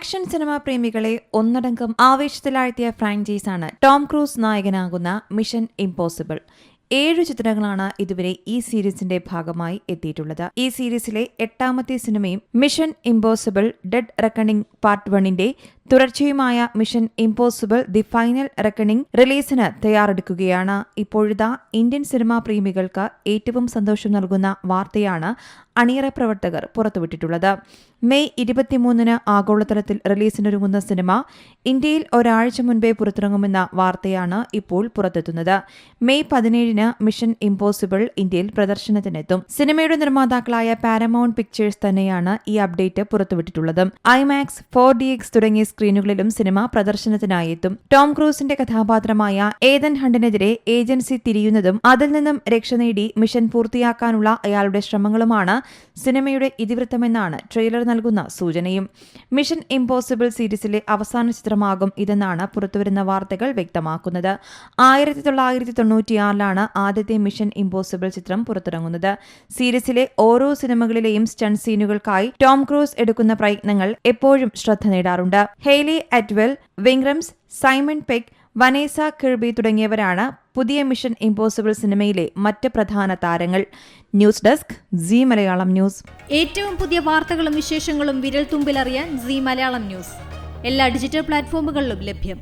Action cinema പ്രേമികളെ ഒന്നടങ്കം ആവേശത്തിലാഴ്ത്തിയ ഫ്രാഞ്ചൈസാണ് Tom cruise നായകനാകുന്ന mission impossible. 7 ചിത്രങ്ങളാണ് ഇതുവരെ ഈ സീരീസിന്റെ ഭാഗമായി എത്തിയിട്ടുള്ളത്. ഈ സീരീസിലെ 8ാമത്തെ സിനിമയും Mission Impossible Dead Reckoning part 1ന്റെ തുടർച്ചയുമായ Mission Impossible the final reckoning റിലീസിന് തയ്യാറെടുക്കുകയാണ്. ഇപ്പോഴിതാ ഇന്ത്യൻ സിനിമാ പ്രേമികൾക്ക് ഏറ്റവും സന്തോഷം നൽകുന്ന വാർത്തയാണ് അണിയറ പ്രവർത്തകർ പുറത്തുവിട്ടിട്ടുള്ളത്. മെയ് 23-ന് ആഗോളതലത്തിൽ റിലീസിനൊരുങ്ങുന്ന സിനിമ ഇന്ത്യയിൽ ഒരാഴ്ച മുൻപേ പുറത്തിറങ്ങുമെന്ന വാർത്തയാണ് ഇപ്പോൾ പുറത്തെത്തുന്നത്. മെയ് 17-ന് മിഷൻ ഇംപോസിബിൾ ഇന്ത്യയിൽ പ്രദർശനത്തിനെത്തും. സിനിമയുടെ നിർമ്മാതാക്കളായ പാരമൗണ്ട് പിക്ചേഴ്സ് തന്നെയാണ് ഈ അപ്ഡേറ്റ് പുറത്തുവിട്ടിട്ടുള്ളത്. ഐമാക്സ്, 4DX തുടങ്ങിയ സ്ക്രീനുകളിലും സിനിമ പ്രദർശനത്തിനായി എത്തും. ടോം ക്രൂസിന്റെ കഥാപാത്രമായ ഏതൻ ഹണ്ടിനെതിരെ ഏജൻസി തിരിയുന്നതും അതിൽ നിന്നും രക്ഷ നേടി മിഷൻ പൂർത്തിയാക്കാനുള്ള അയാളുടെ ശ്രമങ്ങളുമാണ് സിനിമയുടെ ഇതിവൃത്തമെന്നാണ് ട്രെയിലർ നൽകുന്ന സൂചനയും. മിഷൻ ഇംപോസിബിൾ സീരീസിലെ അവസാന ചിത്രമാകും ഇതെന്നാണ് പുറത്തുവരുന്ന വാർത്തകൾ വ്യക്തമാക്കുന്നത്. 1996-ലാണ് ആദ്യത്തെ മിഷൻ ഇംപോസിബിൾ ചിത്രം പുറത്തിറങ്ങുന്നത്. സീരീസിലെ ഓരോ സിനിമകളിലെയും സ്റ്റണ്ട് സീനുകൾക്കായി ടോം ക്രൂസ് എടുക്കുന്ന പ്രയത്നങ്ങൾ എപ്പോഴും ശ്രദ്ധ നേടാറുണ്ട്. Hayley Atwell, Ving Rhames, Simon Pegg, Vanessa Kirby തുടങ്ങിയവരാണ് പുതിയ മിഷൻ ഇംപോസിബിൾ സിനിമയിലെ മറ്റ് പ്രധാന താരങ്ങൾ. News desk, Zee Malayalam news. ഏറ്റവും പുതിയ വാർത്തകളും വിശേഷങ്ങളും വിരൽ തുമ്പിലറിയാൻ സീ മലയാളം ന്യൂസ് എല്ലാ ഡിജിറ്റൽ പ്ലാറ്റ്ഫോമുകളിലും ലഭ്യം.